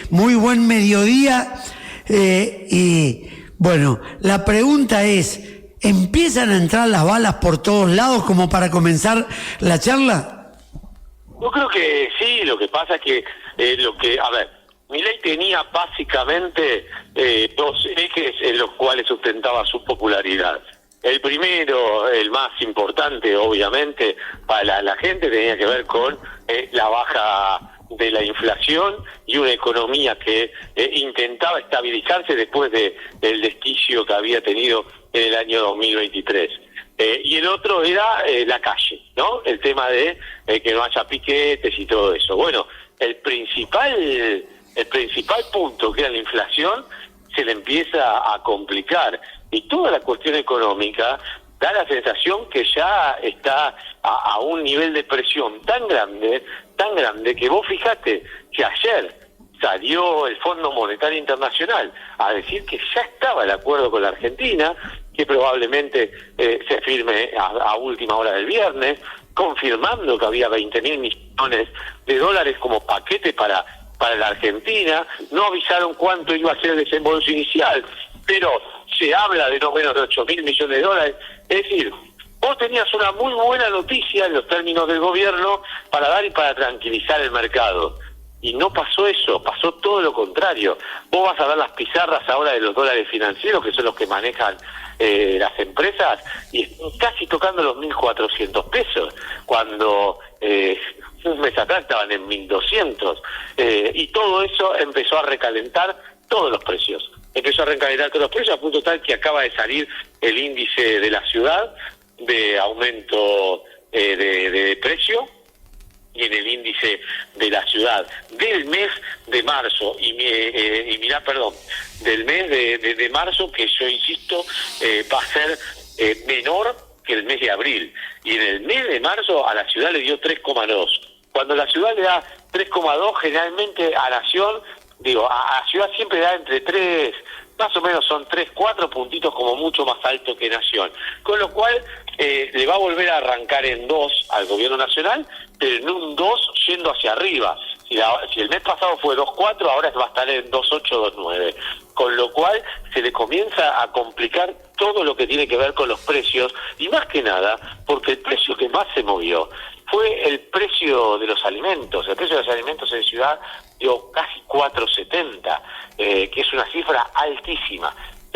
muy buen mediodía. Y bueno, la pregunta es, ¿empiezan a entrar las balas por todos lados como para comenzar la charla? Yo creo que sí, lo que pasa es que, Milei tenía básicamente dos ejes en los cuales sustentaba su popularidad. El primero, el más importante, obviamente, para la gente, tenía que ver con la baja de la inflación y una economía que intentaba estabilizarse después del desquicio que había tenido en el año 2023. Y el otro era la calle, ¿no? El tema de que no haya piquetes y todo eso. Bueno, el principal punto, que era la inflación, se le empieza a complicar. Y toda la cuestión económica da la sensación que ya está a un nivel de presión tan grande, que vos fijate que ayer salió el Fondo Monetario Internacional a decir que ya estaba el acuerdo con la Argentina, que probablemente se firme a última hora del viernes, confirmando que había 20.000 millones de dólares como paquete para la Argentina. No avisaron cuánto iba a ser el desembolso inicial, pero se habla de no menos de 8.000 millones de dólares. Es decir, vos tenías una muy buena noticia en los términos del gobierno para dar y para tranquilizar el mercado. Y no pasó eso, pasó todo lo contrario. Vos vas a ver las pizarras ahora de los dólares financieros, que son los que manejan las empresas, y casi tocando los 1.400 pesos, cuando un mes atrás estaban en 1.200. Y todo eso empezó a recalentar todos los precios. Empezó a recalentar todos los precios a punto tal que acaba de salir el índice de la ciudad de aumento de precio, y en el índice de la ciudad del mes de marzo, del mes de marzo, que yo insisto, va a ser menor que el mes de abril. Y en el mes de marzo a la ciudad le dio 3,2. Cuando la ciudad le da 3,2, generalmente a Nación, a ciudad siempre da entre 3, más o menos son 3, 4 puntitos como mucho más alto que Nación. Con lo cual le va a volver a arrancar en 2 al gobierno nacional, pero en un 2 yendo hacia arriba. Si el mes pasado fue 2,4, ahora va a estar en 2,8, 2,9. Con lo cual se le comienza a complicar todo lo que tiene que ver con los precios, y más que nada porque el precio que más se movió fue el precio de los alimentos. El precio de los alimentos en ciudad dio casi 4,70, que es una cifra altísima.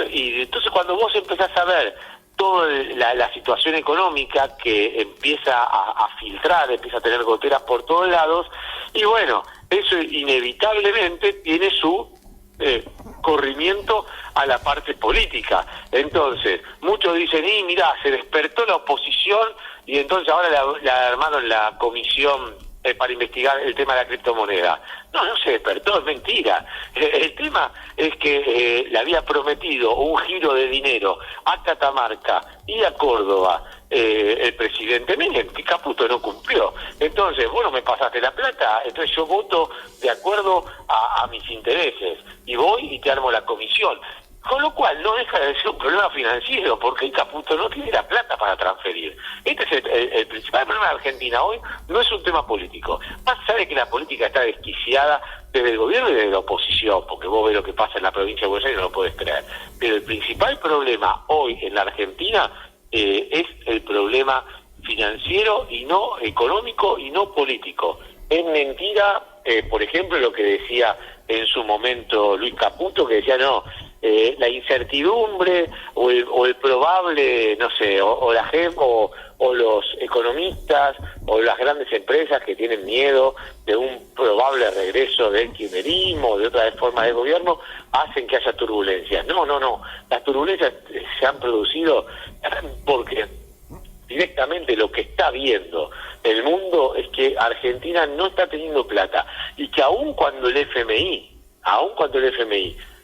Y entonces cuando vos empezás a ver toda la situación económica que empieza a filtrar, empieza a tener goteras por todos lados, y bueno, eso inevitablemente tiene su corrimiento a la parte política. Entonces, muchos dicen, mirá, se despertó la oposición y entonces ahora le armaron la comisión para investigar el tema de la criptomoneda. No se despertó, es mentira. El tema es que le había prometido un giro de dinero a Catamarca y a Córdoba el presidente Menem, que Caputo no cumplió. Entonces, vos no me pasaste la plata, entonces yo voto de acuerdo a mis intereses, y voy y te armo la comisión. Con lo cual no deja de ser un problema financiero, porque el Caputo no tiene la plata para transferir. Este es el principal problema de Argentina hoy. No es un tema político. Más allá de que la política está desquiciada desde el gobierno y desde la oposición, porque vos ves lo que pasa en la provincia de Buenos Aires y no lo podés creer. Pero el principal problema hoy en la Argentina es el problema financiero y no económico y no político. Es mentira, por ejemplo, lo que decía en su momento Luis Caputo, que decía la incertidumbre o el probable, no sé, o la gente o los economistas o las grandes empresas que tienen miedo de un probable regreso del kirchnerismo o de otra forma de gobierno, hacen que haya turbulencias. No. Las turbulencias se han producido porque directamente lo que está viendo el mundo es que Argentina no está teniendo plata, y que aun cuando el FMI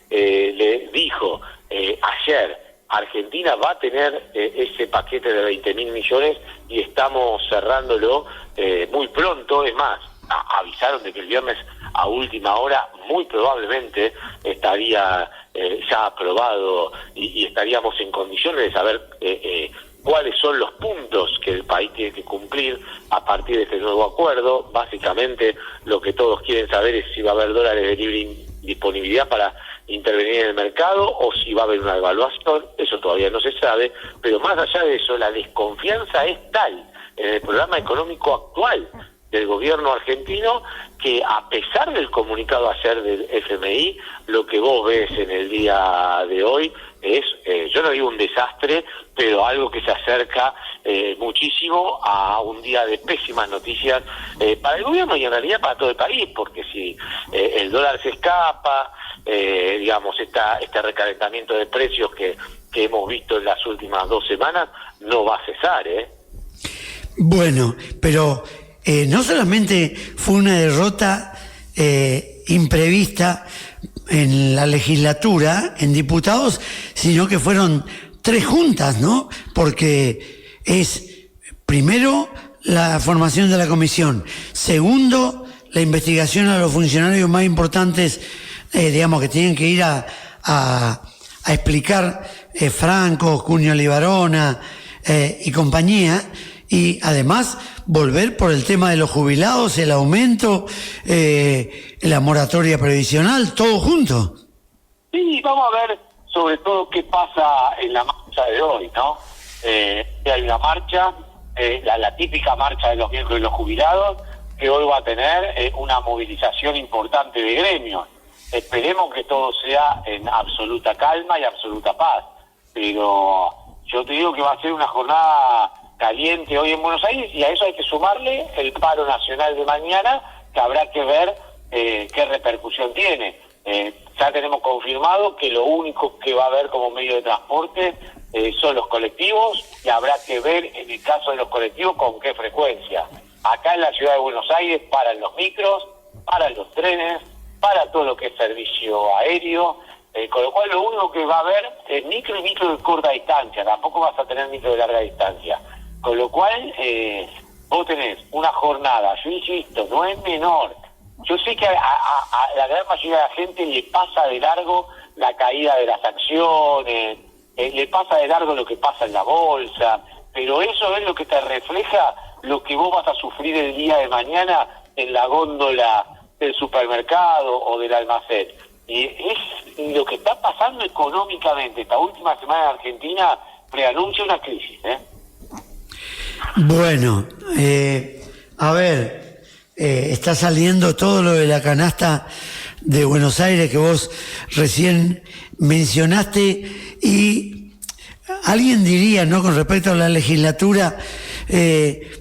le dijo ayer, Argentina va a tener ese paquete de 20.000 millones y estamos cerrándolo muy pronto. Es más, avisaron de que el viernes a última hora muy probablemente estaría ya aprobado y estaríamos en condiciones de saber cuáles son los puntos que el país tiene que cumplir a partir de este nuevo acuerdo. Básicamente lo que todos quieren saber es si va a haber dólares de disponibilidad para intervenir en el mercado o si va a haber una devaluación, eso todavía no se sabe, pero más allá de eso, la desconfianza es tal en el programa económico actual del gobierno argentino que a pesar del comunicado ayer del FMI, lo que vos ves en el día de hoy es, yo no digo un desastre, pero algo que se acerca muchísimo a un día de pésimas noticias para el gobierno y en realidad para todo el país, porque si el dólar se escapa, digamos, este recalentamiento de precios que hemos visto en las últimas 2 semanas, no va a cesar, Bueno, pero no solamente fue una derrota imprevista en la legislatura, en diputados, sino que fueron 3 juntas, ¿no? Porque es, primero, la formación de la comisión, segundo, la investigación a los funcionarios más importantes, digamos, que tienen que ir a explicar Franco, Cunio Libarona y compañía, y además volver por el tema de los jubilados, el aumento, la moratoria previsional, todo junto. Sí, vamos a ver sobre todo qué pasa en la marcha de hoy, ¿no? Hay una marcha, la típica marcha de los miembros y los jubilados, que hoy va a tener una movilización importante de gremios. Esperemos que todo sea en absoluta calma y absoluta paz, pero yo te digo que va a ser una jornada caliente hoy en Buenos Aires y a eso hay que sumarle el paro nacional de mañana, que habrá que ver qué repercusión tiene. Ya tenemos confirmado que lo único que va a haber como medio de transporte son los colectivos y habrá que ver en el caso de los colectivos con qué frecuencia. Acá en la ciudad de Buenos Aires paran los micros, paran los trenes, para todo lo que es servicio aéreo, con lo cual lo único que va a haber es micro y micro de corta distancia, tampoco vas a tener micro de larga distancia. Con lo cual, vos tenés una jornada, yo insisto, no es menor. Yo sé que a la gran mayoría de la gente le pasa de largo la caída de las acciones, le pasa de largo lo que pasa en la bolsa, pero eso es lo que te refleja lo que vos vas a sufrir el día de mañana en la góndola del supermercado o del almacén. Y es lo que está pasando económicamente. Esta última semana en Argentina preanuncia una crisis, Bueno, a ver, está saliendo todo lo de la canasta de Buenos Aires que vos recién mencionaste y alguien diría, ¿no?, con respecto a la legislatura,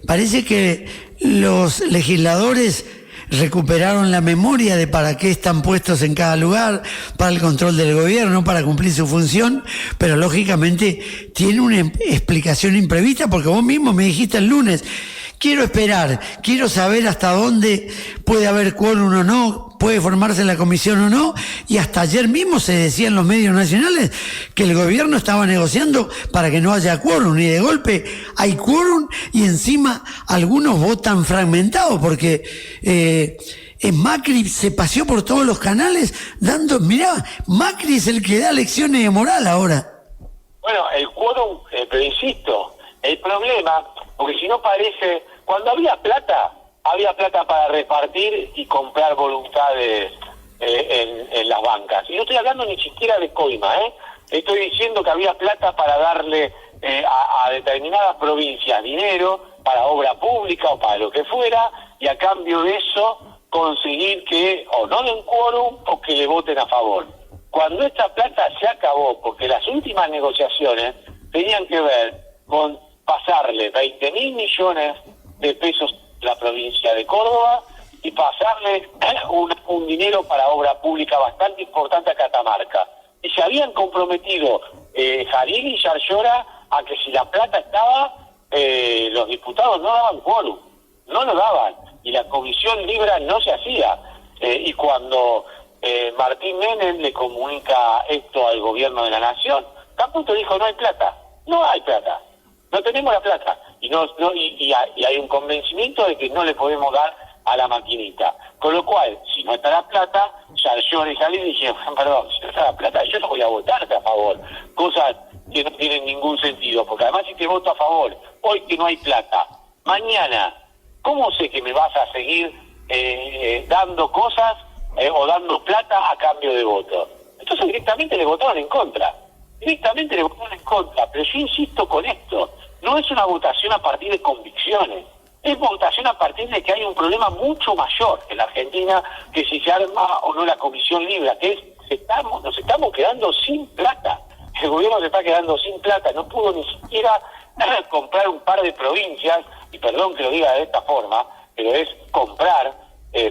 parece que los legisladores recuperaron la memoria de para qué están puestos en cada lugar, para el control del gobierno, para cumplir su función, pero lógicamente tiene una explicación imprevista, porque vos mismo me dijiste el lunes, quiero esperar, quiero saber hasta dónde puede haber quórum o no, puede formarse la comisión o no, y hasta ayer mismo se decía en los medios nacionales que el gobierno estaba negociando para que no haya quórum, y de golpe hay quórum y encima algunos votan fragmentados, porque Macri se paseó por todos los canales dando, mirá, Macri es el que da lecciones de moral ahora. Bueno, el quórum, pero insisto, el problema, porque si no parece, cuando había plata para repartir y comprar voluntades en las bancas. Y no estoy hablando ni siquiera de coima, estoy diciendo que había plata para darle a determinadas provincias dinero para obra pública o para lo que fuera, y a cambio de eso conseguir que o no den quórum o que le voten a favor. Cuando esta plata se acabó, porque las últimas negociaciones tenían que ver con pasarle 20.000 millones de pesos a la provincia de Córdoba y pasarle un dinero para obra pública bastante importante a Catamarca. Y se habían comprometido Jalil y Yarlora a que si la plata estaba, los diputados no daban quórum, no lo daban, y la comisión Libra no se hacía. Y cuando Martín Menem le comunica esto al gobierno de la nación, Caputo dijo: no hay plata, no tenemos la plata, y hay un convencimiento de que no le podemos dar a la maquinita. Con lo cual, si no está la plata, Yarlora y Jalil dijeron: perdón, si no está la plata, yo no voy a votarte a favor. Cosas que no tienen ningún sentido, porque además si te voto a favor, hoy que no hay plata, mañana, ¿cómo sé que me vas a seguir dando cosas o dando plata a cambio de votos. Entonces directamente le votaron en contra. Pero yo insisto con esto, no es una votación a partir de convicciones, es votación a partir de que hay un problema mucho mayor en la Argentina, que si se arma o no la comisión libre, que es nos estamos quedando sin plata. El gobierno se está quedando sin plata, no pudo ni siquiera comprar un par de provincias, y perdón que lo diga de esta forma, pero es comprar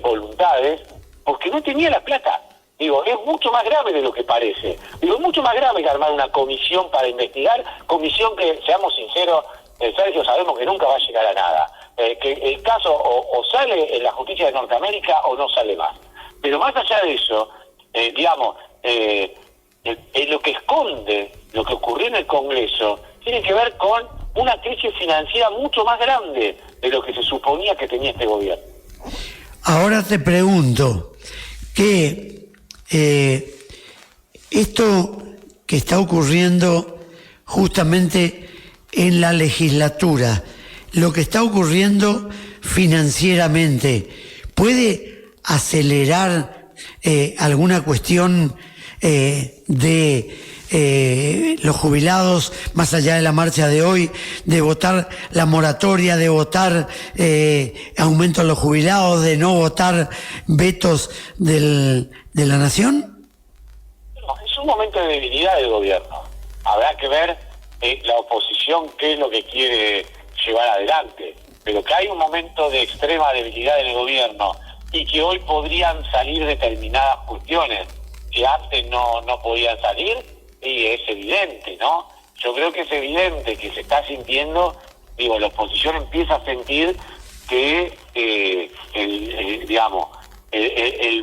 voluntades, porque no tenía la plata. Digo, es mucho más grave de lo que parece. Digo, es mucho más grave que armar una comisión para investigar, comisión que, seamos sinceros, Sergio, sabemos que nunca va a llegar a nada. Que el caso o sale en la justicia de Norteamérica o no sale más. Pero más allá de eso, lo que esconde lo que ocurrió en el Congreso tiene que ver con una crisis financiera mucho más grande de lo que se suponía que tenía este gobierno. Ahora te pregunto, que esto que está ocurriendo justamente en la legislatura, lo que está ocurriendo financieramente, ¿puede acelerar alguna cuestión de los jubilados, más allá de la marcha de hoy, de votar la moratoria, de votar aumento a los jubilados, de no votar vetos de la Nación? No, es un momento de debilidad del gobierno. Habrá que ver la oposición qué es lo que quiere llevar adelante, pero que hay un momento de extrema debilidad del gobierno y que hoy podrían salir determinadas cuestiones que antes no podían salir, y es evidente, ¿no? Yo creo que es evidente que se está sintiendo, la oposición empieza a sentir que el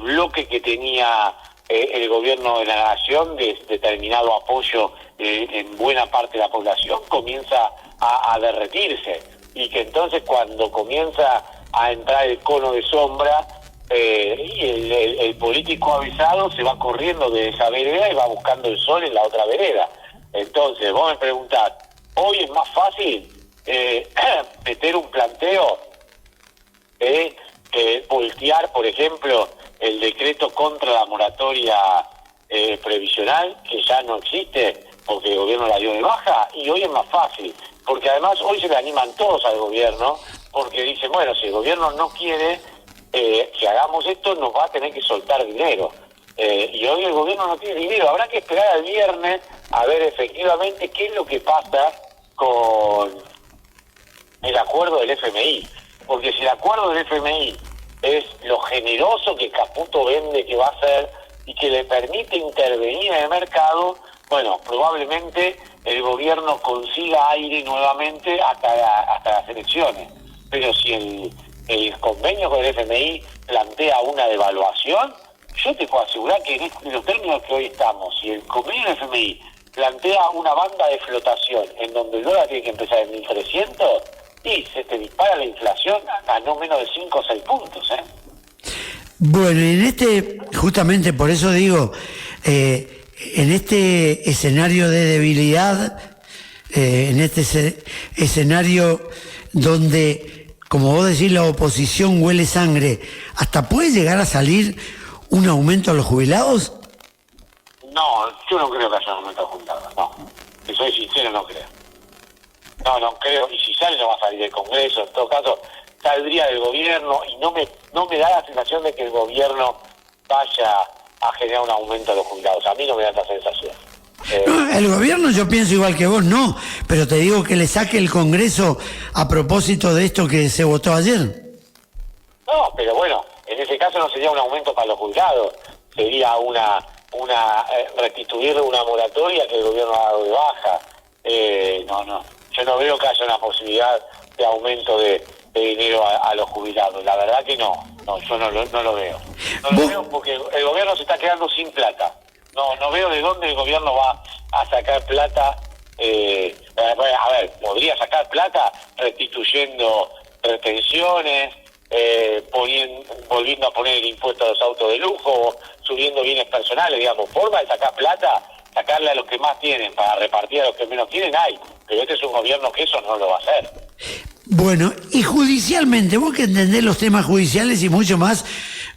bloque que tenía el gobierno de la nación de determinado apoyo en buena parte de la población comienza a derretirse, y que entonces cuando comienza a entrar el cono de sombra, el político avisado se va corriendo de esa vereda y va buscando el sol en la otra vereda. Entonces, vos me preguntás, ¿hoy es más fácil meter un planteo, voltear, por ejemplo, el decreto contra la moratoria previsional, que ya no existe porque el gobierno la dio de baja? Y hoy es más fácil, porque además hoy se le animan todos al gobierno, porque dicen, bueno, si el gobierno no quiere que hagamos esto, nos va a tener que soltar dinero. Y hoy el gobierno no tiene dinero. Habrá que esperar al viernes a ver efectivamente qué es lo que pasa con el acuerdo del FMI. Porque si el acuerdo del FMI es lo generoso que Caputo vende que va a ser y que le permite intervenir en el mercado, bueno, probablemente el gobierno consiga aire nuevamente hasta las elecciones. Pero si el convenio con el FMI plantea una devaluación, yo te puedo asegurar que en los términos que hoy estamos, si el convenio del FMI plantea una banda de flotación en donde el dólar tiene que empezar en 1.300, y se te dispara la inflación a no menos de 5 o 6 puntos. Bueno, justamente por eso digo, en este escenario de debilidad, en este escenario donde, como vos decís, la oposición huele sangre, ¿hasta puede llegar a salir un aumento a los jubilados? No, yo no creo que haya un aumento a los jubilados, no. Si soy sincero, no creo. No creo, y si sale no va a salir del Congreso, en todo caso saldría del gobierno, y no me da la sensación de que el gobierno vaya a generar un aumento a los jubilados. A mí no me da esa sensación. No, el gobierno, yo pienso igual que vos, no, pero te digo que le saque el Congreso a propósito de esto que se votó ayer. No, pero bueno, en ese caso no sería un aumento para los jubilados, sería restituir una moratoria que el gobierno ha dado de baja. Yo no veo que haya una posibilidad de aumento de dinero a los jubilados. La verdad que no, yo no lo veo. No lo veo porque el gobierno se está quedando sin plata. No veo de dónde el gobierno va a sacar plata. A ver, podría sacar plata restituyendo retenciones, volviendo a poner el impuesto a los autos de lujo, subiendo bienes personales, digamos. Forma de sacar plata, sacarle a los que más tienen para repartir a los que menos tienen, hay. Pero este es un gobierno que eso no lo va a hacer. Bueno, y judicialmente, vos que entendés los temas judiciales y mucho más,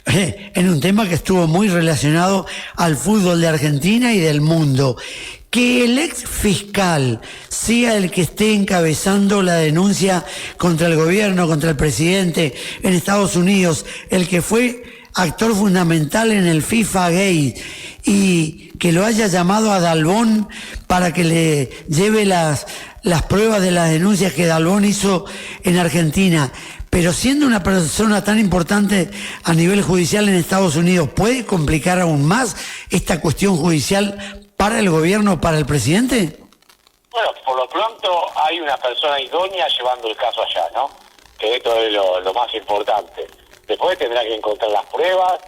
en un tema que estuvo muy relacionado al fútbol de Argentina y del mundo. Que el ex fiscal sea el que esté encabezando la denuncia contra el gobierno, contra el presidente en Estados Unidos, el que fue actor fundamental en el FIFA Gate, y que lo haya llamado a Dalbón para que le lleve las pruebas de las denuncias que Dalbón hizo en Argentina, pero siendo una persona tan importante a nivel judicial en Estados Unidos, ¿puede complicar aún más esta cuestión judicial para el gobierno, para el presidente? Bueno, por lo pronto hay una persona idónea llevando el caso allá, ¿no? Que esto es lo más importante. Después tendrá que encontrar las pruebas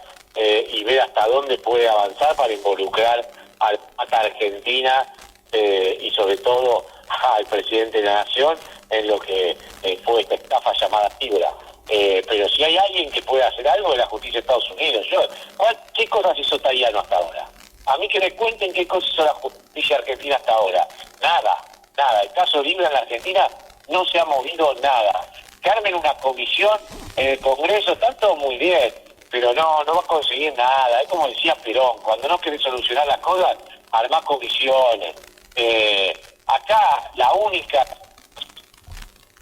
y ver hasta dónde puede avanzar para involucrar a la Argentina y sobre todo al presidente de la Nación en lo que fue esta estafa llamada Fibra. Pero si hay alguien que puede hacer algo, es la justicia de Estados Unidos. ¿Qué cosas hizo Tariano hasta ahora? A mí que me cuenten qué cosas hizo la justicia argentina hasta ahora. Nada. El caso Libra en la Argentina no se ha movido nada. Que armen una comisión en el Congreso, está todo muy bien, pero no va a conseguir nada. Es como decía Perón, cuando no querés solucionar las cosas, armás comisiones. Acá la única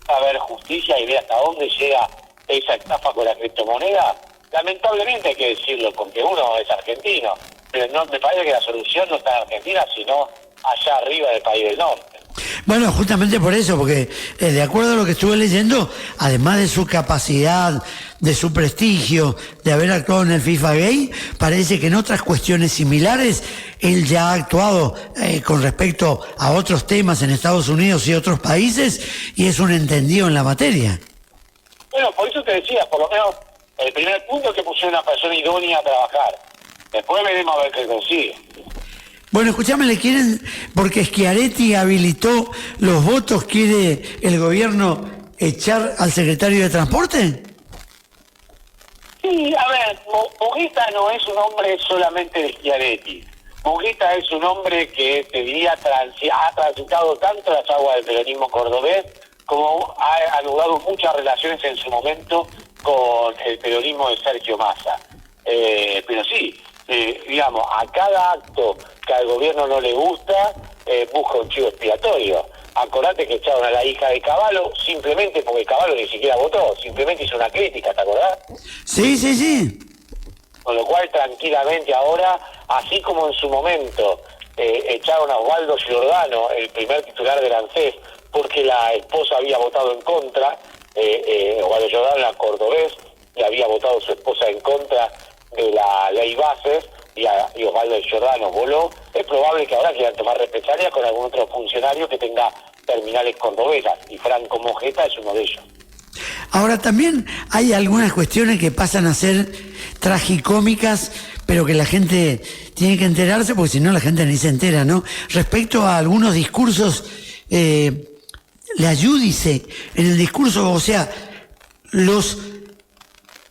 a ver justicia y ver hasta dónde llega esa estafa con la criptomoneda. Lamentablemente hay que decirlo, porque uno es argentino, pero no me parece que la solución no está en Argentina, sino allá arriba del país del norte. Bueno, justamente por eso, porque de acuerdo a lo que estuve leyendo, además de su capacidad, de su prestigio, de haber actuado en el FIFA Gay, parece que en otras cuestiones similares él ya ha actuado con respecto a otros temas en Estados Unidos y otros países, y es un entendido en la materia. Bueno, por eso te decía, por lo menos el primer punto es que pusieron una persona idónea a trabajar. Después veremos a ver qué consigue. Bueno, escuchame, ¿le quieren, porque Schiaretti habilitó los votos, quiere el gobierno echar al secretario de Transporte? Sí, a ver, Mujica no es un hombre solamente de Schiaretti. Mujica es un hombre que, te diría, ha transitado tanto las aguas del peronismo cordobés como ha anudado muchas relaciones en su momento con el peronismo de Sergio Massa. Pero sí, digamos, a cada acto que al gobierno no le gusta, busca un chivo expiatorio. Acordate que echaron a la hija de Cavallo simplemente porque Cavallo ni siquiera votó, simplemente hizo una crítica, ¿te acordás? Sí. Con lo cual, tranquilamente ahora, así como en su momento echaron a Osvaldo Giordano, el primer titular del ANSES, porque la esposa había votado en contra, Osvaldo Giordano era cordobés, y había votado su esposa en contra de la ley Bases, y Osvaldo Giordano voló, es probable que ahora quieran tomar represalias con algún otro funcionario que tenga terminales cordobesas, y Franco Mojeta es uno de ellos. Ahora también hay algunas cuestiones que pasan a ser tragicómicas, pero que la gente tiene que enterarse, porque si no la gente ni se entera, ¿no? Respecto a algunos discursos, la Giudice, en el discurso, o sea, los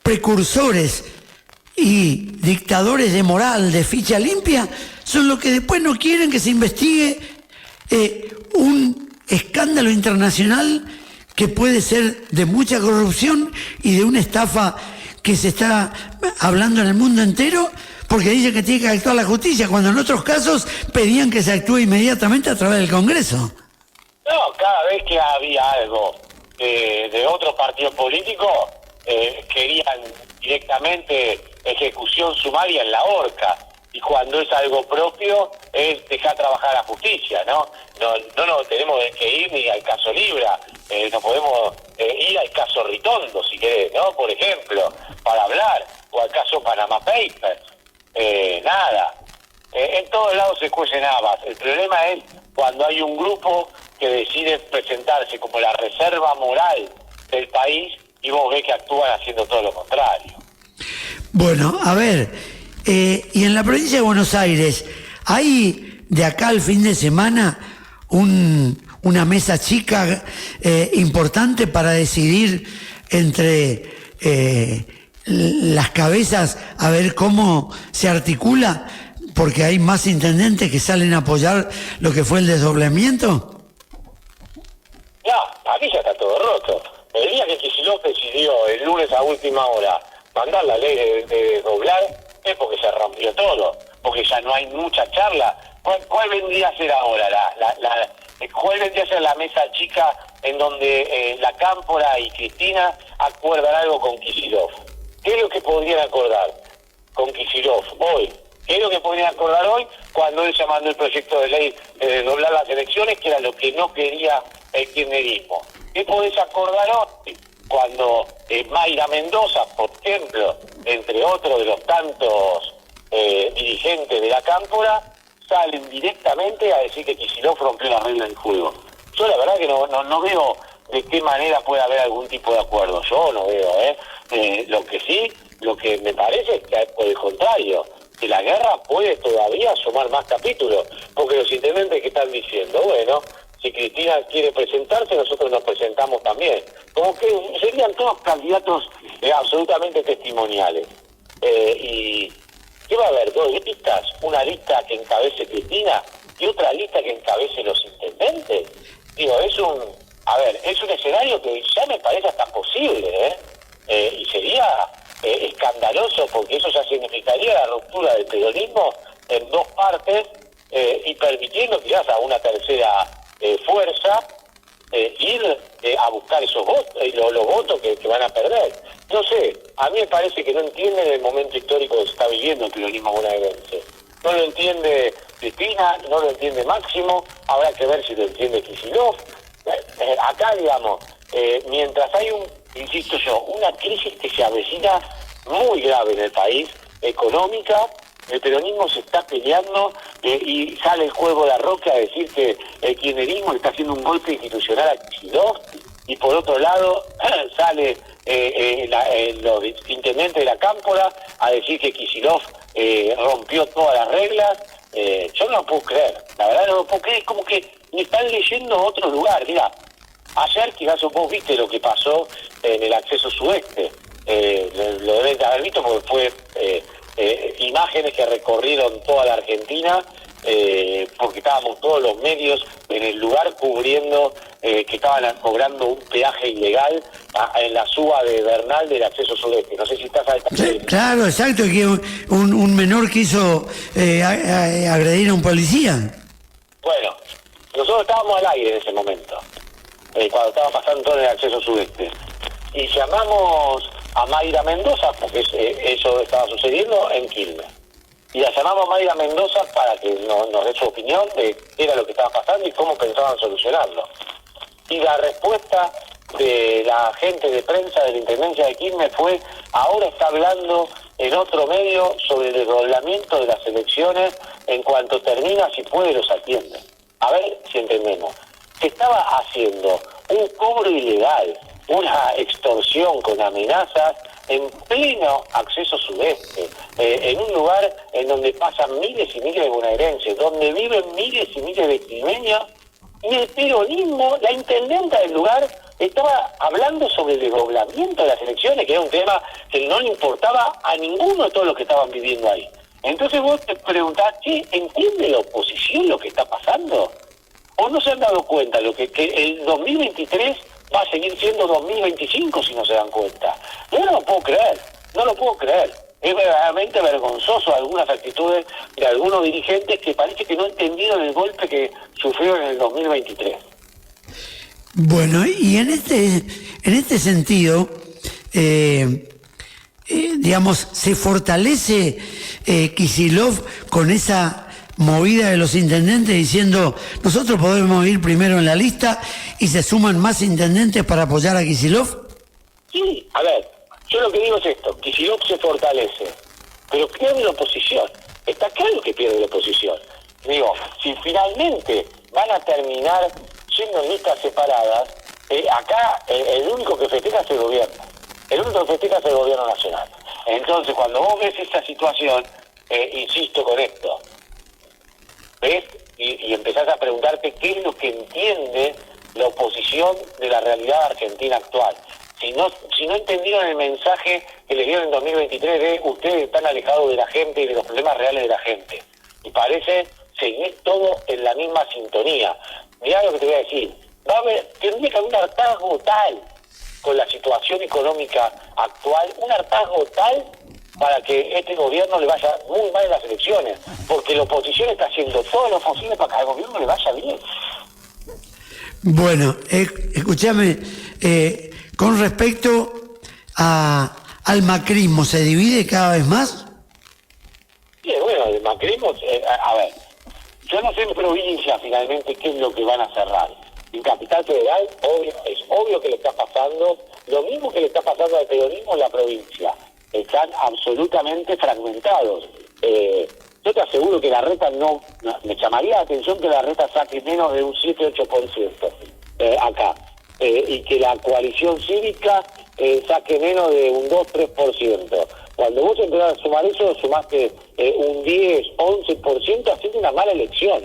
precursores y dictadores de moral, de ficha limpia, son los que después no quieren que se investigue un escándalo internacional que puede ser de mucha corrupción y de una estafa que se está hablando en el mundo entero, porque dice que tiene que actuar la justicia, cuando en otros casos pedían que se actúe inmediatamente a través del Congreso. No, cada vez que había algo de otro partido político, querían directamente ejecución sumaria en la horca, y cuando es algo propio es dejar trabajar a la justicia, ¿no? No tenemos que ir ni al caso Libra, no podemos ir al caso Ritondo, si querés, ¿no? Por ejemplo, para hablar, o al caso Panama Papers, nada. En todos lados se cuecen habas. El problema es cuando hay un grupo que decide presentarse como la reserva moral del país y vos ves que actúan haciendo todo lo contrario. Bueno, a ver, y en la provincia de Buenos Aires, ¿hay de acá al fin de semana una mesa chica importante para decidir entre las cabezas a ver cómo se articula? Porque hay más intendentes que salen a apoyar lo que fue el desdoblamiento. No, aquí ya está todo roto. El día que Kicillof decidió el lunes a última hora mandar la ley de doblar es porque se rompió todo, porque ya no hay mucha charla. ¿Cuál vendría a ser ahora? ¿Cuál vendría a ser la mesa chica en donde la Cámpora y Cristina acuerdan algo con Kicillof? ¿Qué es lo que podrían acordar con Kicillof hoy? ¿Qué es lo que podrían acordar hoy cuando él se mandó el proyecto de ley de doblar las elecciones, que era lo que no quería el kirchnerismo? ¿Qué podés acordar hoy cuando Mayra Mendoza, por ejemplo, entre otros de los tantos dirigentes de la Cámpora, salen directamente a decir que Kicillof rompió la regla del juego? Yo la verdad que no veo de qué manera puede haber algún tipo de acuerdo. Yo no veo, lo que me parece es que por el contrario, que la guerra puede todavía sumar más capítulos, porque los intendentes que están diciendo, bueno, si Cristina quiere presentarse, nosotros nos presentamos también. Como que serían todos candidatos absolutamente testimoniales. ¿Y qué va a haber? ¿Dos listas? ¿Una lista que encabece Cristina y otra lista que encabece los intendentes? Digo, es un escenario que ya me parece hasta posible, y sería escandaloso, porque eso ya significaría la ruptura del peronismo en dos partes, y permitiendo quizás a una tercera fuerza ir a buscar esos votos, los votos que van a perder. No sé, a mí me parece que no entienden el momento histórico que se está viviendo el peronismo bonaerense. No lo entiende Cristina, no lo entiende Máximo, habrá que ver si lo entiende Kicillof. Acá, digamos, mientras hay insisto yo, una crisis que se avecina muy grave en el país, económica, el peronismo se está peleando, y sale el juego de la Roca a decir que el kirchnerismo está haciendo un golpe institucional a Kicillof, y por otro lado sale los intendentes de la Cámpora a decir que Kicillof rompió todas las reglas. Yo no lo puedo creer, la verdad no lo puedo creer, es como que me están leyendo otro lugar. Mira, ayer quizás vos viste lo que pasó en el acceso sudeste, lo deben de haber visto porque fue imágenes que recorrieron toda la Argentina, porque estábamos todos los medios en el lugar cubriendo que estaban cobrando un peaje ilegal en la suba de Bernal del acceso sudeste. No sé si estás a esta... Claro, exacto, que un menor quiso agredir a un policía. Bueno, nosotros estábamos al aire en ese momento, cuando estaba pasando todo en el acceso sudeste, y llamamos a Mayra Mendoza, porque eso estaba sucediendo en Quilmes, y la llamamos a Mayra Mendoza para que nos dé su opinión de qué era lo que estaba pasando y cómo pensaban solucionarlo. Y la respuesta de la gente de prensa de la Intendencia de Quilmes fue: ahora está hablando en otro medio sobre el desdoblamiento de las elecciones, en cuanto termina, si puede, los atiende. A ver si entendemos. Se estaba haciendo un cobro ilegal, una extorsión con amenazas en pleno acceso sudeste, en un lugar en donde pasan miles y miles de bonaerenses, donde viven miles y miles de quilmeños, y el peronismo, la intendenta del lugar, estaba hablando sobre el desdoblamiento de las elecciones, que era un tema que no le importaba a ninguno de todos los que estaban viviendo ahí. Entonces vos te preguntás, ¿entiende la oposición lo que está pasando? ¿O no se han dado cuenta que el 2023 va a seguir siendo 2025 si no se dan cuenta? Yo no lo puedo creer. Es verdaderamente vergonzoso algunas actitudes de algunos dirigentes que parece que no entendieron el golpe que sufrieron en el 2023. Bueno, y en este sentido, digamos, se fortalece Kicillof con esa movida de los intendentes diciendo: nosotros podemos ir primero en la lista, y se suman más intendentes para apoyar a Kicillof. Sí, a ver, yo lo que digo es esto: Kicillof se fortalece, pero pierde la oposición. Está claro que pierde la oposición. Digo, si finalmente van a terminar siendo en listas separadas, acá el único que festeja es el gobierno. El único que festeja es el gobierno nacional. Entonces, cuando vos ves esta situación, insisto con esto, ¿ves? Y empezás a preguntarte qué es lo que entiende la oposición de la realidad argentina actual. Si no entendieron el mensaje que les dieron en 2023 de ustedes están alejados de la gente y de los problemas reales de la gente. Y parece seguir todo en la misma sintonía. Mirá lo que te voy a decir. Tendría que haber un hartazgo tal con la situación económica actual, un hartazgo tal para que este gobierno le vaya muy mal en las elecciones, porque la oposición está haciendo todo lo posible para que al gobierno le vaya bien. Bueno, escúchame, con respecto al macrismo, ¿se divide cada vez más? Sí, bueno, el macrismo, a ver, yo no sé en provincia finalmente qué es lo que van a cerrar. En Capital Federal, es obvio que le está pasando lo mismo que le está pasando al peronismo en la provincia. Están absolutamente fragmentados. Yo te aseguro que la Reta no me llamaría la atención que la Reta saque menos de un 7-8% acá, y que la coalición cívica saque menos de un 2-3%. Cuando vos empezás a sumar eso, sumaste un 10-11% haciendo una mala elección,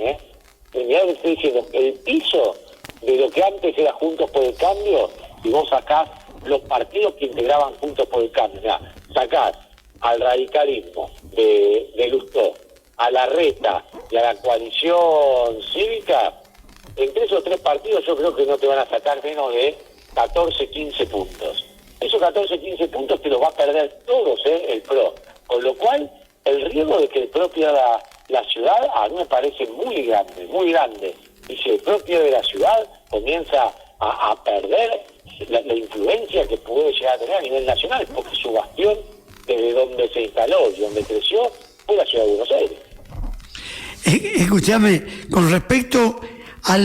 Mirá lo que estoy diciendo, el piso de lo que antes era Juntos por el Cambio, si vos sacás los partidos que integraban Juntos por el Cambio, sacás al radicalismo de Lustó, a la Reta y a la coalición cívica, entre esos tres partidos yo creo que no te van a sacar menos de 14-15 puntos. Esos 14-15 puntos te los va a perder todos, el PRO. Con lo cual, el riesgo de que el PRO pierda la ciudad a mí me parece muy grande, muy grande. Y si el PRO pierde la ciudad, comienza a perder la influencia que puede llegar a tener a nivel nacional, porque su bastión, desde donde se instaló y donde creció, fue la ciudad de Buenos Aires. Escúchame, con respecto a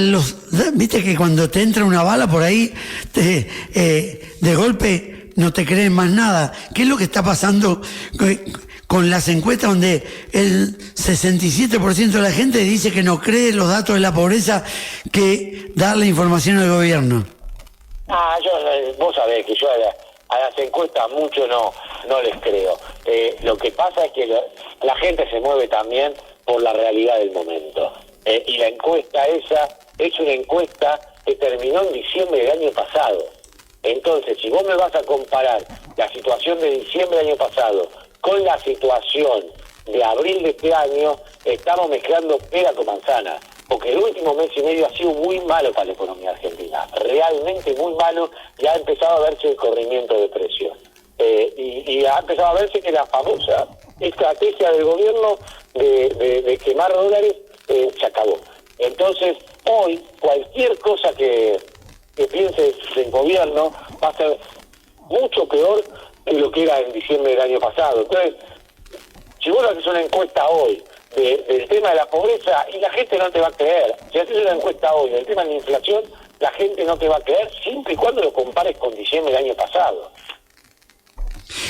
viste que cuando te entra una bala por ahí, de golpe no te creen más nada. ¿Qué es lo que está pasando con las encuestas donde el 67% de la gente dice que no cree los datos de la pobreza que da la información al gobierno? Vos sabés que yo a las encuestas mucho no les creo. Lo que pasa es que la gente se mueve también por la realidad del momento. Y la encuesta esa es una encuesta que terminó en diciembre del año pasado. Entonces, si vos me vas a comparar la situación de diciembre del año pasado con la situación de abril de este año, estamos mezclando pera con manzana. Porque el último mes y medio ha sido muy malo para la economía argentina. Realmente muy malo, y ha empezado a verse el corrimiento de precios. Y ha empezado a verse que la famosa estrategia del gobierno de quemar dólares se acabó. Entonces, hoy, cualquier cosa que pienses del gobierno va a ser mucho peor que lo que era en diciembre del año pasado. Entonces, si vos haces una encuesta hoy del tema de la pobreza, y la gente no te va a creer. Si haces una encuesta hoy del tema de la inflación, la gente no te va a creer siempre y cuando lo compares con diciembre del año pasado.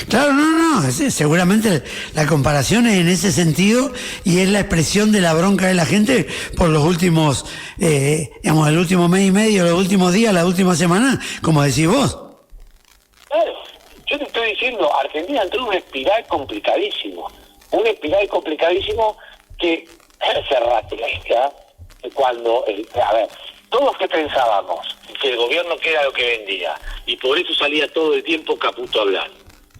Claro, no, seguramente la comparación es en ese sentido y es la expresión de la bronca de la gente por los últimos, el último mes y medio, los últimos días, la última semana, como decís vos. Claro, yo te estoy diciendo, Argentina entró en una espiral complicadísimo que se ratifica cuando, todos que pensábamos que el gobierno que era lo que vendía, y por eso salía todo el tiempo Caputo a hablar.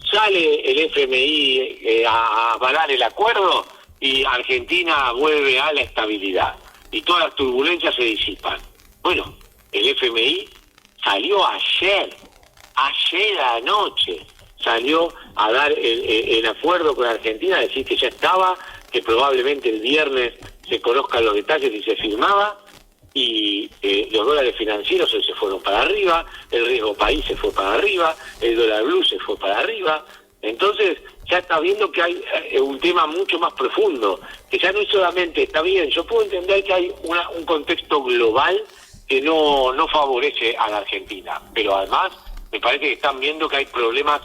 Sale el FMI a avalar el acuerdo y Argentina vuelve a la estabilidad y todas las turbulencias se disipan. Bueno, el FMI salió ayer anoche, salió a dar el acuerdo con Argentina, a decir que ya estaba, que probablemente el viernes se conozcan los detalles y se firmaba, y los dólares financieros se fueron para arriba, el riesgo país se fue para arriba, el dólar blue se fue para arriba. Entonces ya está viendo que hay un tema mucho más profundo, que ya no es solamente, está bien, yo puedo entender que hay un contexto global que no favorece a la Argentina, pero además me parece que están viendo que hay problemas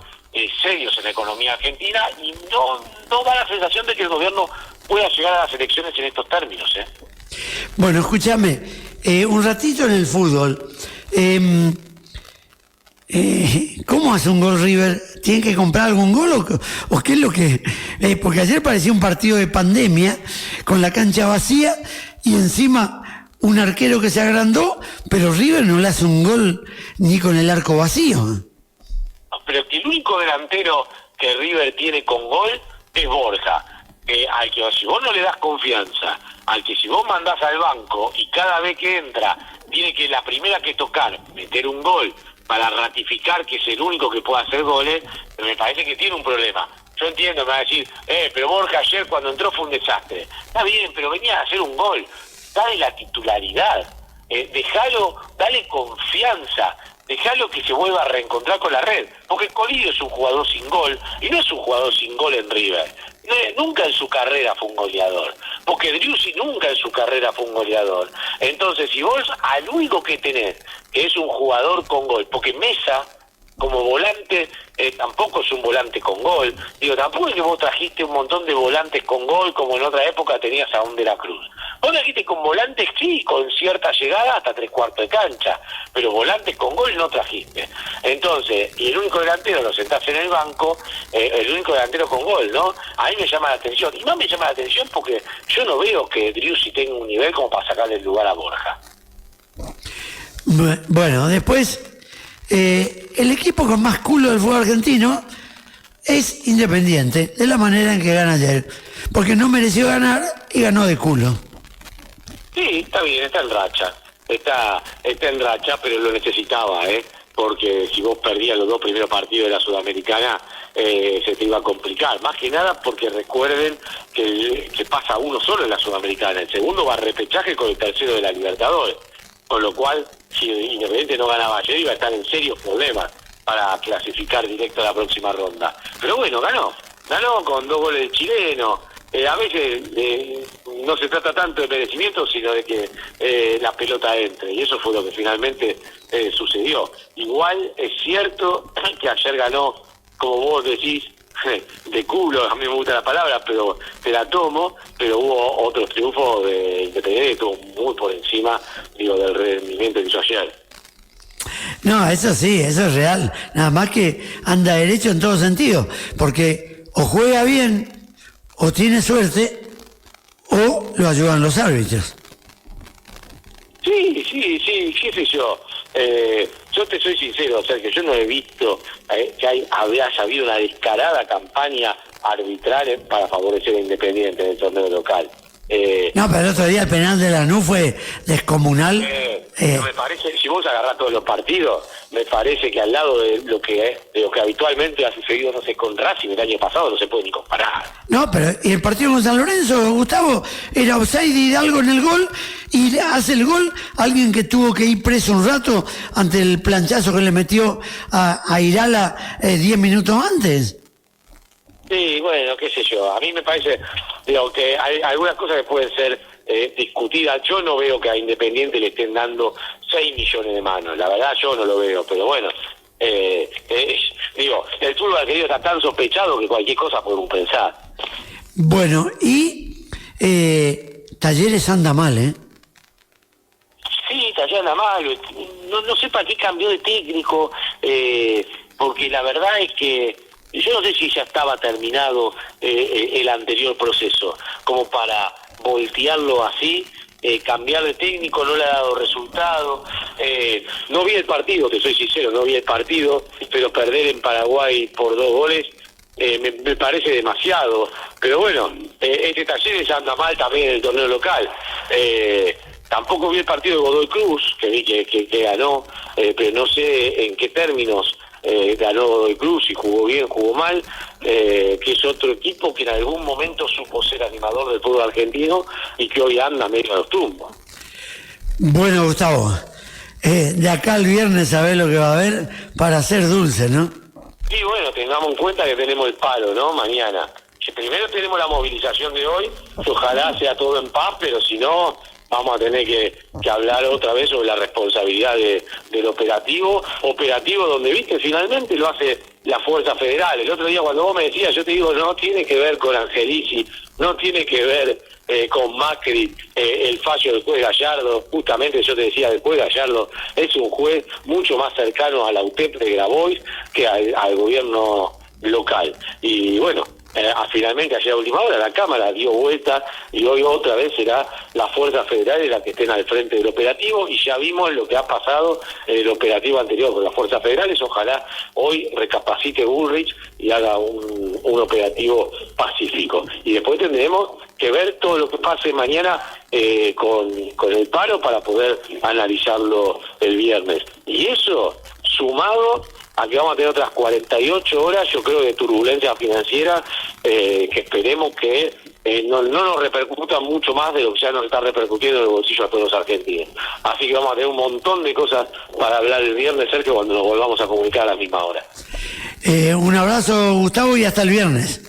serios en la economía argentina y no da la sensación de que el gobierno pueda llegar a las elecciones en estos términos. Bueno, escúchame, un ratito en el fútbol. ¿Cómo hace un gol River? ¿Tiene que comprar algún gol o qué es lo que...? Porque ayer parecía un partido de pandemia, con la cancha vacía y encima un arquero que se agrandó, pero River no le hace un gol ni con el arco vacío. Pero que el único delantero que River tiene con gol es Borja. Al que si vos no le das confianza, al que si vos mandás al banco y cada vez que entra tiene que la primera que tocar meter un gol para ratificar que es el único que puede hacer goles, me parece que tiene un problema. Yo entiendo, me va a decir, pero Borja ayer cuando entró fue un desastre. Está bien, pero venía a hacer un gol. Dale la titularidad, dejalo, dale confianza, dejalo que se vuelva a reencontrar con la red. Porque Colidio es un jugador sin gol, y no es un jugador sin gol en River. Nunca en su carrera fue un goleador. Porque Driussi nunca en su carrera fue un goleador. Entonces, si vos al único que tenés, que es un jugador con gol, porque Mesa como volante tampoco es un volante con gol. Digo, tampoco es que vos trajiste un montón de volantes con gol como en otra época tenías a un De la Cruz. Vos trajiste con volantes, sí, con cierta llegada hasta 3/4 de cancha, pero volantes con gol no trajiste. Entonces, y el único delantero lo sentás en el banco, el único delantero con gol, ¿no? A mí me llama la atención. Y no me llama la atención porque yo no veo que Driussi tenga un nivel como para sacarle el lugar a Borja. Bueno, después... el equipo con más culo del fútbol argentino es Independiente, de la manera en que gana ayer, porque no mereció ganar y ganó de culo. Sí, está bien, está en racha, está en racha, pero lo necesitaba, porque si vos perdías los 2 primeros partidos de la Sudamericana, se te iba a complicar, más que nada porque recuerden que pasa uno solo en la Sudamericana, el segundo va a repechaje con el tercero de la Libertadores. Con lo cual, si Independiente no ganaba ayer, iba a estar en serios problemas para clasificar directo a la próxima ronda. Pero bueno, ganó con 2 goles del chileno. A veces no se trata tanto de merecimiento, sino de que la pelota entre, y eso fue lo que finalmente sucedió. Igual es cierto que ayer ganó, como vos decís, de culo, a mí me gusta la palabra, pero te la tomo, pero hubo otros triunfos de Independiente que estuvo muy por encima, del rendimiento que hizo ayer. No, eso sí, eso es real, nada más que anda derecho en todo sentido, porque o juega bien, o tiene suerte, o lo ayudan los árbitros. Sí, qué sé yo. Yo te soy sincero, Sergio, yo no he visto que haya habido una descarada campaña arbitral para favorecer a Independiente en el torneo local. No, pero el otro día el penal de Lanús fue descomunal. Me parece, si vos agarrás todos los partidos, me parece que al lado de lo que habitualmente ha sucedido, no sé, con Racing el año pasado, no se puede ni comparar. No, pero y el partido con San Lorenzo, Gustavo, era offside y algo en el gol, y hace el gol alguien que tuvo que ir preso un rato ante el planchazo que le metió a Irala 10 minutos antes. Sí, bueno, qué sé yo, a mí me parece que hay algunas cosas que pueden ser discutidas. Yo no veo que a Independiente le estén dando 6 millones de manos, la verdad yo no lo veo, pero bueno, el fútbol argentino está tan sospechado que cualquier cosa podemos pensar. Bueno, y Talleres anda mal, ¿eh? Sí, Talleres anda mal, no sé para qué cambió de técnico, porque la verdad es que yo no sé si ya estaba terminado el anterior proceso, como para voltearlo así, cambiar de técnico, no le ha dado resultado. No vi el partido, te soy sincero, no vi el partido, pero perder en Paraguay por 2 goles me parece demasiado. Pero bueno, este Talleres anda mal también en el torneo local. Tampoco vi el partido de Godoy Cruz, que vi que ganó, pero no sé en qué términos ganó Godoy Cruz, si jugó bien, jugó mal, que es otro equipo que en algún momento supo ser animador del fútbol argentino y que hoy anda medio a los tumbos. Bueno, Gustavo, de acá al viernes sabés lo que va a haber para hacer dulce, ¿no? Sí, bueno, tengamos en cuenta que tenemos el palo, ¿no? Mañana. Primero tenemos la movilización de hoy, que ojalá sea todo en paz, pero si no, vamos a tener que hablar otra vez sobre la responsabilidad del operativo donde, viste, finalmente lo hace la Fuerza Federal. El otro día cuando vos me decías, yo te digo, no tiene que ver con Angelici, no tiene que ver con Macri, el fallo del juez Gallardo. Justamente yo te decía, el juez Gallardo es un juez mucho más cercano a la UTEP de Grabois que al gobierno local. Y bueno, finalmente ayer a última hora la Cámara dio vuelta y hoy otra vez será la Fuerza Federal la que estén al frente del operativo, y ya vimos lo que ha pasado en el operativo anterior con las Fuerzas Federales. Ojalá hoy recapacite Bullrich y haga un operativo pacífico, y después tendremos que ver todo lo que pase mañana con el paro para poder analizarlo el viernes, y eso sumado a que vamos a tener otras 48 horas, yo creo, de turbulencia financiera, que esperemos que no nos repercuta mucho más de lo que ya nos está repercutiendo en el bolsillo a todos los argentinos. Así que vamos a tener un montón de cosas para hablar el viernes, Sergio, cuando nos volvamos a comunicar a la misma hora. Un abrazo, Gustavo, y hasta el viernes.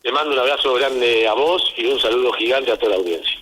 Te mando un abrazo grande a vos y un saludo gigante a toda la audiencia.